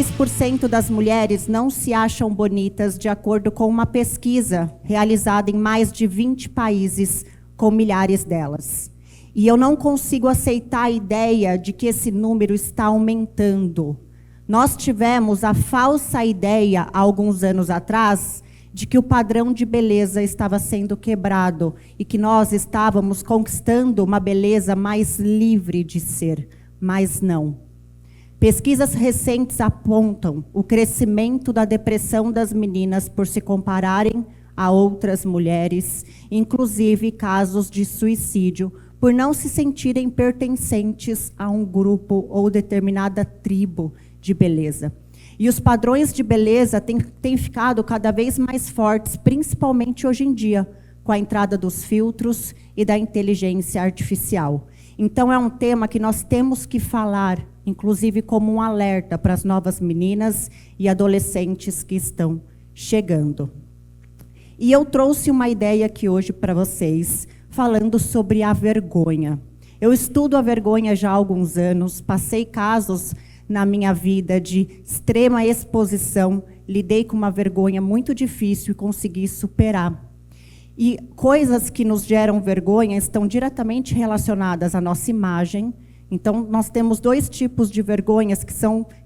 10% das mulheres não se acham bonitas, de acordo com uma pesquisa realizada em mais de 20 países, com milhares delas. E eu não consigo aceitar a ideia de que esse número está aumentando. Nós tivemos a falsa ideia, há alguns anos atrás, de que o padrão de beleza estava sendo quebrado e que nós estávamos conquistando uma beleza mais livre de ser, mas não. Pesquisas recentes apontam o crescimento da depressão das meninas por se compararem a outras mulheres, inclusive casos de suicídio, por não se sentirem pertencentes a um grupo ou determinada tribo de beleza. E os padrões de beleza têm ficado cada vez mais fortes, principalmente hoje em dia, com a entrada dos filtros e da inteligência artificial. Então, é um tema que nós temos que falar, inclusive como um alerta para as novas meninas e adolescentes que estão chegando. E eu trouxe uma ideia aqui hoje para vocês, falando sobre a vergonha. Eu estudo a vergonha já há alguns anos, passei casos na minha vida de extrema exposição, lidei com uma vergonha muito difícil e consegui superar. E coisas que nos geram vergonha estão diretamente relacionadas à nossa imagem. Então, nós temos dois tipos de vergonhas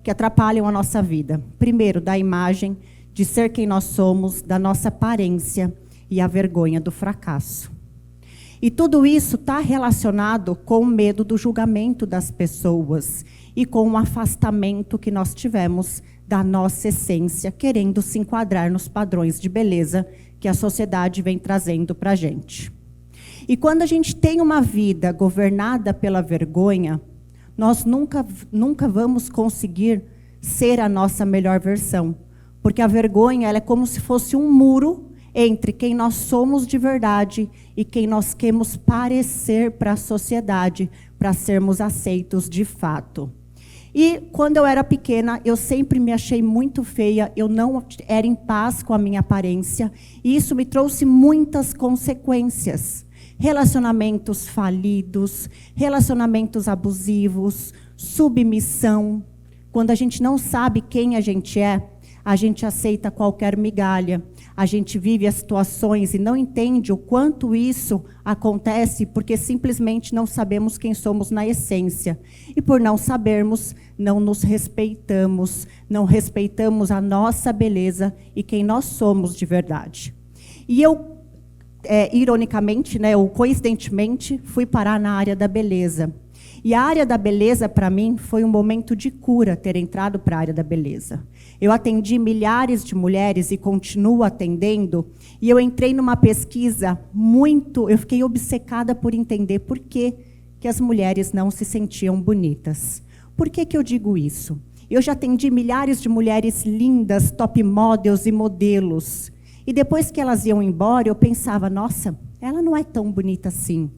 que atrapalham a nossa vida. Primeiro, da imagem, de ser quem nós somos, da nossa aparência, e a vergonha do fracasso. E tudo isso está relacionado com o medo do julgamento das pessoas e com o afastamento que nós tivemos da nossa essência, querendo se enquadrar nos padrões de beleza que a sociedade vem trazendo para a gente. E quando a gente tem uma vida governada pela vergonha, nós nunca vamos conseguir ser a nossa melhor versão. Porque a vergonha ela é como se fosse um muro entre quem nós somos de verdade e quem nós queremos parecer para a sociedade, para sermos aceitos de fato. E quando eu era pequena, eu sempre me achei muito feia, eu não era em paz com a minha aparência, e isso me trouxe muitas consequências. Relacionamentos falidos, relacionamentos abusivos, submissão. Quando a gente não sabe quem a gente aceita qualquer migalha. A gente vive as situações e não entende o quanto isso acontece porque simplesmente não sabemos quem somos na essência. E por não sabermos, não nos respeitamos, não respeitamos a nossa beleza e quem nós somos de verdade. E eu, ironicamente, ou coincidentemente, fui parar na área da beleza. E a área da beleza, para mim, foi um momento de cura ter entrado para a área da beleza. Eu atendi milhares de mulheres e continuo atendendo, e eu entrei numa pesquisa eu fiquei obcecada por entender por que as mulheres não se sentiam bonitas. Por que eu digo isso? Eu já atendi milhares de mulheres lindas, top models e modelos. E depois que elas iam embora, eu pensava, nossa, ela não é tão bonita assim.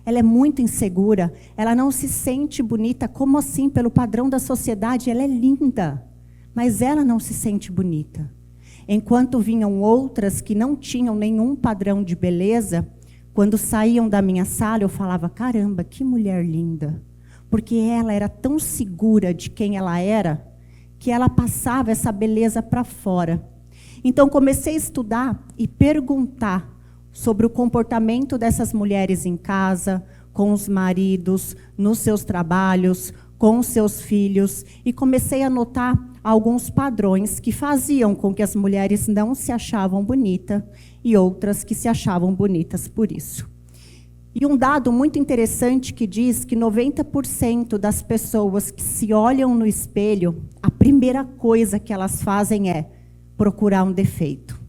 Ela é muito insegura, ela não se sente bonita. Como assim? Pelo padrão da sociedade, ela é linda, mas ela não se sente bonita. Enquanto vinham outras que não tinham nenhum padrão de beleza, quando saíam da minha sala, eu falava, caramba, que mulher linda. Porque ela era tão segura de quem ela era, que ela passava essa beleza para fora. Então, comecei a estudar e perguntar sobre o comportamento dessas mulheres em casa, com os maridos, nos seus trabalhos, com os seus filhos, e comecei a notar alguns padrões que faziam com que as mulheres não se achavam bonitas e outras que se achavam bonitas por isso. E um dado muito interessante que diz que 90% das pessoas que se olham no espelho, a primeira coisa que elas fazem é procurar um defeito.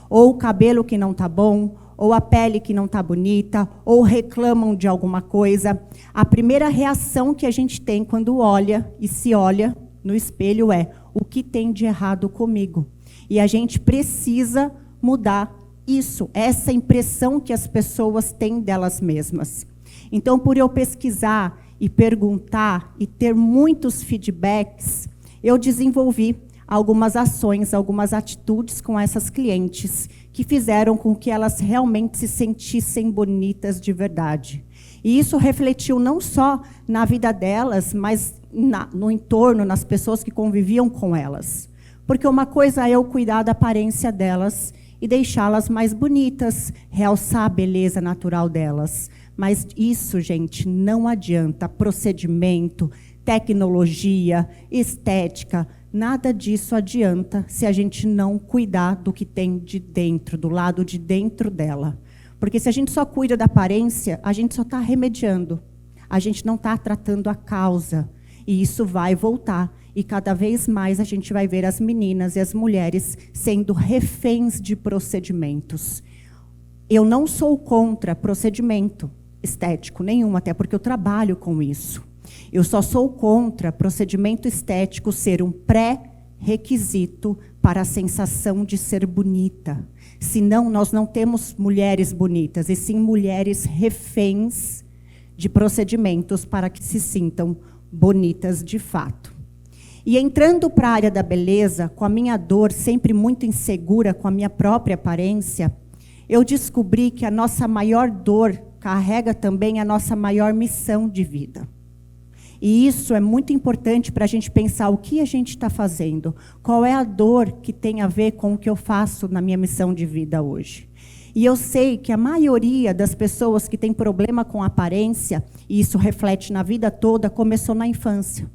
Ou o cabelo que não está bom, ou a pele que não está bonita, ou reclamam de alguma coisa. A primeira reação que a gente tem quando olha e se olha no espelho é: o que tem de errado comigo? E a gente precisa mudar isso, essa impressão que as pessoas têm delas mesmas. Então, por eu pesquisar e perguntar e ter muitos feedbacks, eu desenvolvi algumas ações, algumas atitudes com essas clientes que fizeram com que elas realmente se sentissem bonitas de verdade. E isso refletiu não só na vida delas, mas no entorno, nas pessoas que conviviam com elas. Porque uma coisa é eu cuidar da aparência delas e deixá-las mais bonitas, realçar a beleza natural delas. Mas isso, gente, não adianta. Procedimento, tecnologia, estética, nada disso adianta se a gente não cuidar do que tem de dentro, do lado de dentro dela. Porque se a gente só cuida da aparência, a gente só está remediando. A gente não está tratando a causa. E isso vai voltar. E cada vez mais a gente vai ver as meninas e as mulheres sendo reféns de procedimentos. Eu não sou contra procedimento estético nenhum, até porque eu trabalho com isso. Eu só sou contra procedimento estético ser um pré-requisito para a sensação de ser bonita. Senão, nós não temos mulheres bonitas, e sim mulheres reféns de procedimentos para que se sintam bonitas de fato. E entrando para a área da beleza, com a minha dor sempre muito insegura com a minha própria aparência, eu descobri que a nossa maior dor carrega também a nossa maior missão de vida. E isso é muito importante para a gente pensar o que a gente está fazendo, qual é a dor que tem a ver com o que eu faço na minha missão de vida hoje. E eu sei que a maioria das pessoas que tem problema com aparência, e isso reflete na vida toda, começou na infância.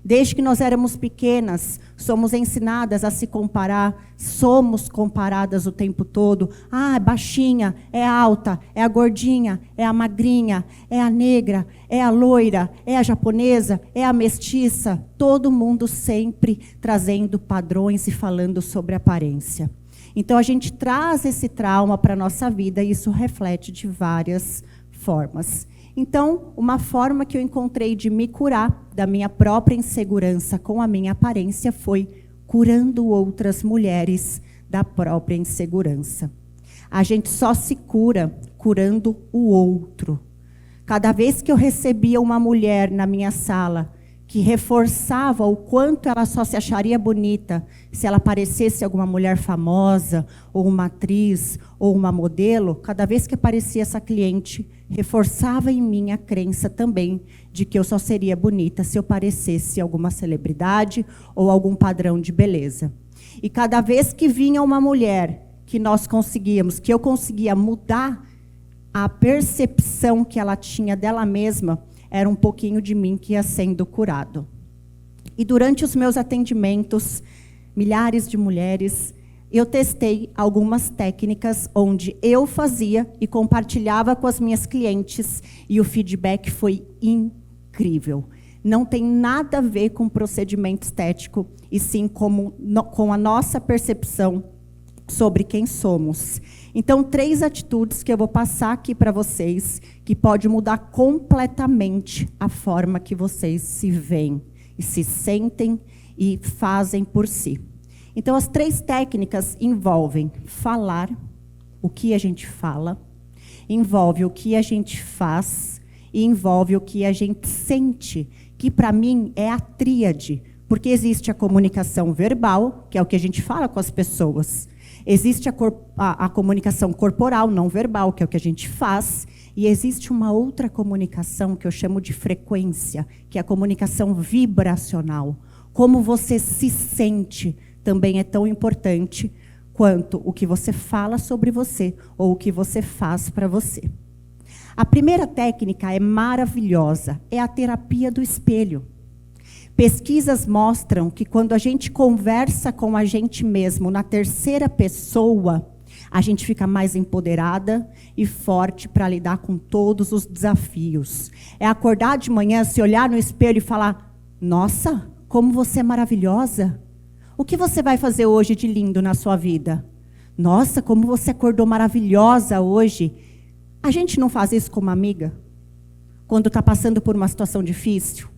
Desde que nós éramos pequenas, somos ensinadas a se comparar, somos comparadas o tempo todo. Ah, é baixinha, é alta, é a gordinha, é a magrinha, é a negra, é a loira, é a japonesa, é a mestiça. Todo mundo sempre trazendo padrões e falando sobre aparência. Então, a gente traz esse trauma para a nossa vida e isso reflete de várias formas. Então, uma forma que eu encontrei de me curar da minha própria insegurança com a minha aparência foi curando outras mulheres da própria insegurança. A gente só se cura curando o outro. Cada vez que eu recebia uma mulher na minha sala que reforçava o quanto ela só se acharia bonita se ela parecesse alguma mulher famosa, ou uma atriz, ou uma modelo, cada vez que aparecia essa cliente, reforçava em mim a crença também de que eu só seria bonita se eu parecesse alguma celebridade ou algum padrão de beleza. E cada vez que vinha uma mulher que eu conseguia mudar a percepção que ela tinha dela mesma, era um pouquinho de mim que ia sendo curado. E durante os meus atendimentos, milhares de mulheres, eu testei algumas técnicas onde eu fazia e compartilhava com as minhas clientes e o feedback foi incrível. Não tem nada a ver com procedimento estético, e sim com a nossa percepção sobre quem somos. Então, 3 atitudes que eu vou passar aqui para vocês, que pode mudar completamente a forma que vocês se veem, e se sentem e fazem por si. Então, as 3 técnicas envolvem falar, o que a gente fala, envolve o que a gente faz, e envolve o que a gente sente, que para mim é a tríade, porque existe a comunicação verbal, que é o que a gente fala com as pessoas. Existe a comunicação corporal, não verbal, que é o que a gente faz. E existe uma outra comunicação que eu chamo de frequência, que é a comunicação vibracional. Como você se sente também é tão importante quanto o que você fala sobre você ou o que você faz para você. A primeira técnica é maravilhosa, é a terapia do espelho. Pesquisas mostram que quando a gente conversa com a gente mesmo na terceira pessoa, a gente fica mais empoderada e forte para lidar com todos os desafios. É acordar de manhã, se olhar no espelho e falar: nossa, como você é maravilhosa. O que você vai fazer hoje de lindo na sua vida? Nossa, como você acordou maravilhosa hoje. A gente não faz isso com uma amiga? Quando está passando por uma situação difícil?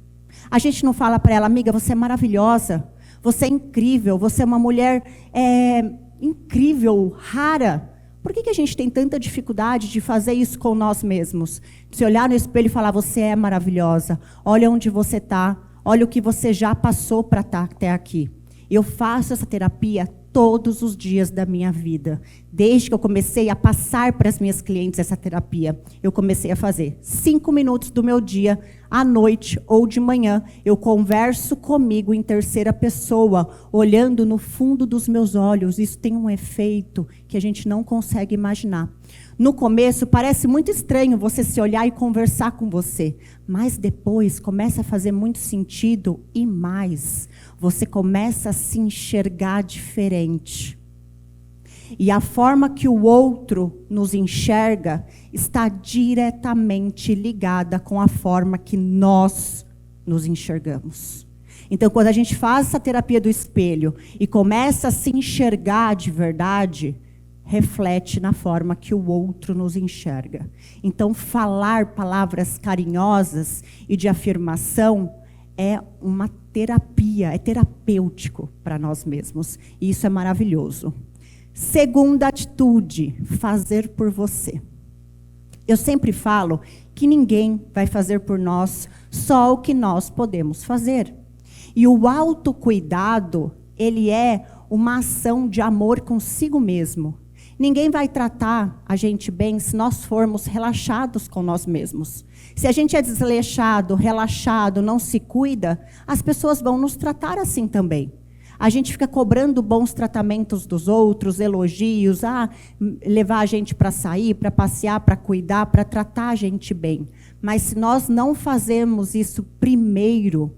A gente não fala para ela: amiga, você é maravilhosa, você é incrível, você é uma mulher incrível, rara. Por que a gente tem tanta dificuldade de fazer isso com nós mesmos? De se olhar no espelho e falar: você é maravilhosa, olha onde você está, olha o que você já passou para estar até aqui. Eu faço essa terapia todos os dias da minha vida, Desde que eu comecei a passar para as minhas clientes essa terapia, eu comecei a fazer 5 minutos do meu dia, à noite ou de manhã, eu converso comigo em terceira pessoa, olhando no fundo dos meus olhos. Isso tem um efeito que a gente não consegue imaginar. No começo, parece muito estranho você se olhar e conversar com você, mas depois começa a fazer muito sentido e mais, você começa a se enxergar diferente. E a forma que o outro nos enxerga está diretamente ligada com a forma que nós nos enxergamos. Então, quando a gente faz essa terapia do espelho e começa a se enxergar de verdade, reflete na forma que o outro nos enxerga. Então, falar palavras carinhosas e de afirmação é uma terapia, é terapêutico para nós mesmos. E isso é maravilhoso. Segunda atitude, fazer por você. Eu sempre falo que ninguém vai fazer por nós só o que nós podemos fazer. E o autocuidado, ele é uma ação de amor consigo mesmo. Ninguém vai tratar a gente bem se nós formos relaxados com nós mesmos. Se a gente é desleixado, relaxado, não se cuida, as pessoas vão nos tratar assim também. A gente fica cobrando bons tratamentos dos outros, elogios, levar a gente para sair, para passear, para cuidar, para tratar a gente bem. Mas se nós não fazemos isso primeiro,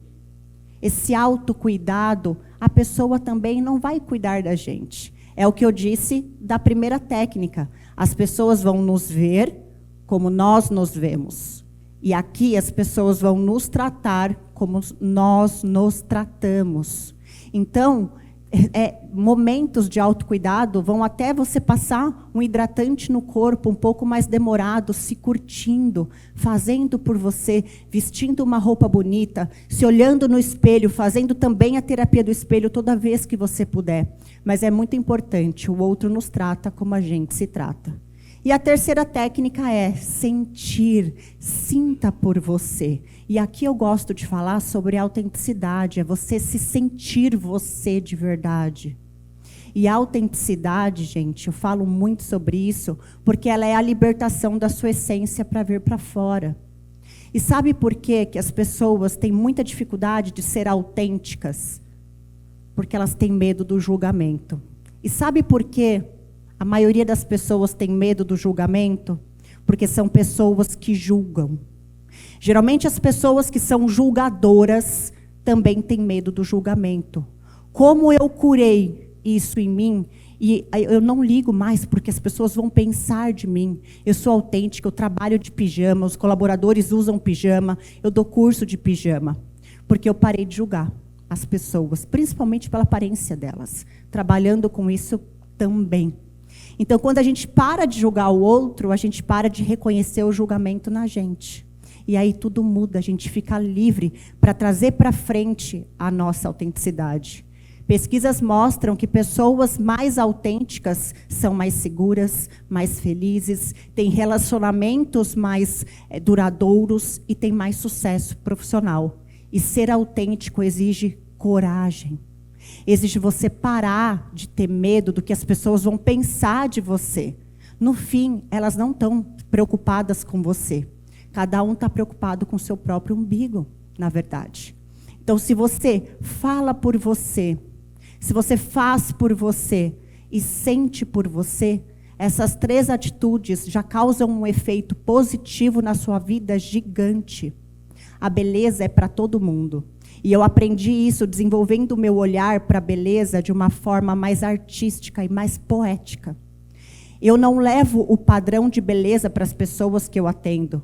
esse autocuidado, a pessoa também não vai cuidar da gente. É o que eu disse da primeira técnica. As pessoas vão nos ver como nós nos vemos. E aqui as pessoas vão nos tratar como nós nos tratamos. Então, momentos de autocuidado vão até você passar um hidratante no corpo um pouco mais demorado, se curtindo, fazendo por você, vestindo uma roupa bonita, se olhando no espelho, fazendo também a terapia do espelho toda vez que você puder. Mas é muito importante, o outro nos trata como a gente se trata. E a terceira técnica é sentir, sinta por você. E aqui eu gosto de falar sobre autenticidade, é você se sentir você de verdade. E a autenticidade, gente, eu falo muito sobre isso, porque ela é a libertação da sua essência para vir para fora. E sabe por quê que as pessoas têm muita dificuldade de ser autênticas? Porque elas têm medo do julgamento. E sabe por quê? A maioria das pessoas tem medo do julgamento porque são pessoas que julgam. Geralmente as pessoas que são julgadoras também têm medo do julgamento. Como eu curei isso em mim, e eu não ligo mais porque as pessoas vão pensar de mim. Eu sou autêntica, eu trabalho de pijama, os colaboradores usam pijama, eu dou curso de pijama. Porque eu parei de julgar as pessoas, principalmente pela aparência delas. Trabalhando com isso também. Então, quando a gente para de julgar o outro, a gente para de reconhecer o julgamento na gente. E aí tudo muda, a gente fica livre para trazer para frente a nossa autenticidade. Pesquisas mostram que pessoas mais autênticas são mais seguras, mais felizes, têm relacionamentos mais duradouros e têm mais sucesso profissional. E ser autêntico exige coragem. Exige você parar de ter medo do que as pessoas vão pensar de você. No fim, elas não estão preocupadas com você. Cada um está preocupado com o seu próprio umbigo, na verdade. Então, se você fala por você, se você faz por você e sente por você, essas 3 atitudes já causam um efeito positivo na sua vida gigante. A beleza é para todo mundo. E eu aprendi isso desenvolvendo o meu olhar para a beleza de uma forma mais artística e mais poética. Eu não levo o padrão de beleza para as pessoas que eu atendo.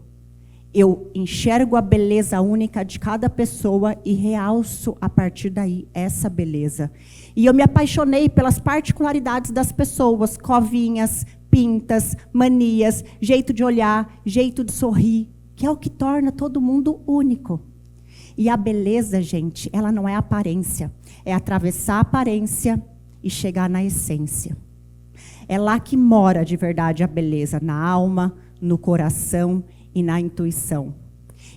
Eu enxergo a beleza única de cada pessoa e realço a partir daí essa beleza. E eu me apaixonei pelas particularidades das pessoas, covinhas, pintas, manias, jeito de olhar, jeito de sorrir, que é o que torna todo mundo único. E a beleza, gente, ela não é aparência. É atravessar a aparência e chegar na essência. É lá que mora de verdade a beleza, na alma, no coração e na intuição.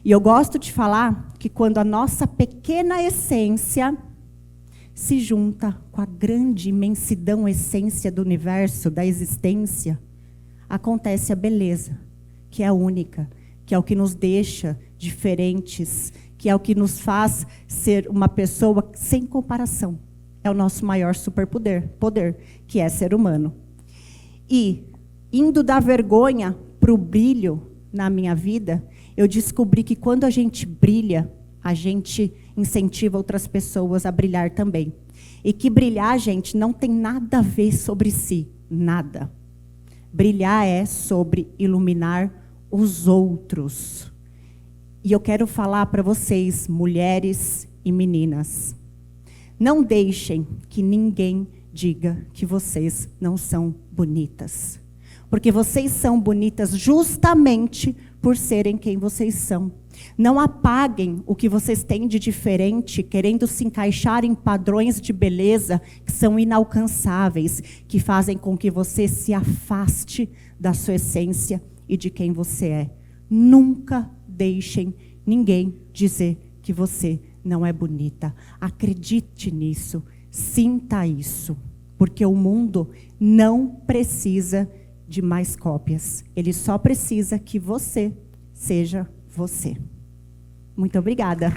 E eu gosto de falar que quando a nossa pequena essência se junta com a grande imensidão, essência do universo, da existência, acontece a beleza, que é única, que é o que nos deixa diferentes, que é o que nos faz ser uma pessoa sem comparação. É o nosso maior superpoder, que é ser humano. E, indo da vergonha para o brilho na minha vida, eu descobri que quando a gente brilha, a gente incentiva outras pessoas a brilhar também. E que brilhar, gente, não tem nada a ver sobre si, nada. Brilhar é sobre iluminar os outros. E eu quero falar para vocês, mulheres e meninas, não deixem que ninguém diga que vocês não são bonitas. Porque vocês são bonitas justamente por serem quem vocês são. Não apaguem o que vocês têm de diferente, querendo se encaixar em padrões de beleza que são inalcançáveis, que fazem com que você se afaste da sua essência e de quem você é. Nunca deixem ninguém dizer que você não é bonita. Acredite nisso, sinta isso, porque o mundo não precisa de mais cópias. Ele só precisa que você seja você. Muito obrigada.